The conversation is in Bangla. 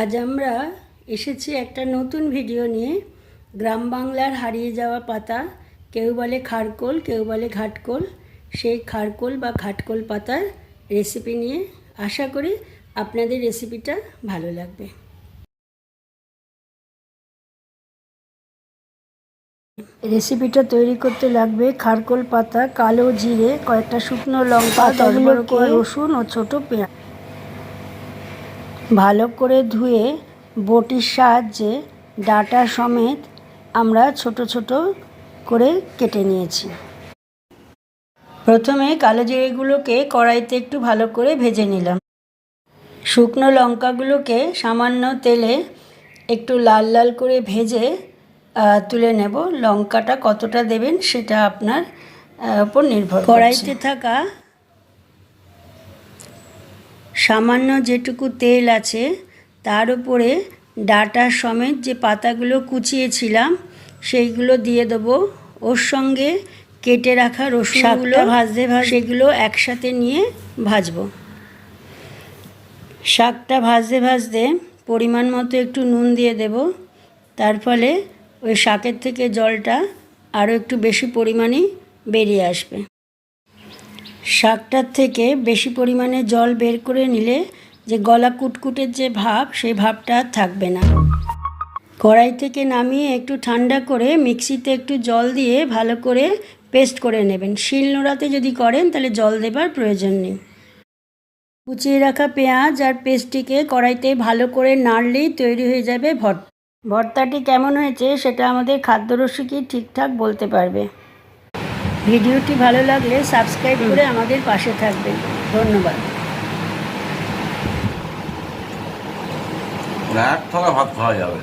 আজ আমরা এসেছি একটা নতুন ভিডিও নিয়ে। গ্রাম বাংলার হারিয়ে যাওয়া পাতা, কেউ বলে খারকোল, কেউ বলে ঘাটকোল। সেই খারকোল বা ঘাটকোল পাতার রেসিপি নিয়ে আশা করি আপনাদের রেসিপিটা ভালো লাগবে। রেসিপিটা তৈরি করতে লাগবে খারকোল পাতা, কালো জিরে, কয়েকটা শুকনো লঙ্কা, 10-12 কোয়া রসুন ও ছোটো পেঁয়াজ। ভালো করে ধুয়ে বটির সাহায্যে ডাঁটা সমেত আমরা ছোট ছোট করে কেটে নিয়েছি। প্রথমে কালো জিরেগুলোকে কড়াইতে একটু ভালো করে ভেজে নিলাম। শুকনো লঙ্কাগুলোকে সামান্য তেলে একটু লাল লাল করে ভেজে তুলে নেব। লঙ্কাটা কতটা দেবেন সেটা আপনার উপর নির্ভর করছে। কড়াইতে থাকা সামান্য যেটুকু তেল আছে তার উপরে ডাঁটা সমেত যে পাতাগুলো কুচিয়েছিলাম সেইগুলো দিয়ে দেবো। ওর সঙ্গে কেটে রাখা রসুনগুলো ভাজতে সেগুলো একসাথে নিয়ে ভাজবো। শাকটা ভাজতে ভাজতে পরিমাণ মতো একটু নুন দিয়ে দেব। তার ফলে ওই শাকের থেকে জলটা আরও একটু বেশি পরিমাণেই বেরিয়ে আসবে। শাকটার থেকে বেশি পরিমাণে জল বের করে নিলে যে গলা কুটকুটের যে ভাব, সেই ভাবটা আর থাকবে না। কড়াই থেকে নামিয়ে একটু ঠান্ডা করে মিক্সিতে একটু জল দিয়ে ভালো করে পেস্ট করে নেবেন। শিলনোড়াতে যদি করেন তাহলে জল দেবার প্রয়োজন নেই। কুচিয়ে রাখা পেঁয়াজ আর পেস্টটিকে কড়াইতে ভালো করে নাড়লেই তৈরি হয়ে যাবে ভর্তা। ভর্তাটি কেমন হয়েছে সেটা আমাদের খাদ্যরসিকই ঠিকঠাক বলতে পারবে। ভিডিওটি ভালো লাগলে সাবস্ক্রাইব করে আমাদের পাশে থাকবেন। ধন্যবাদ। এক থালা ভাত খাওয়া যাবে।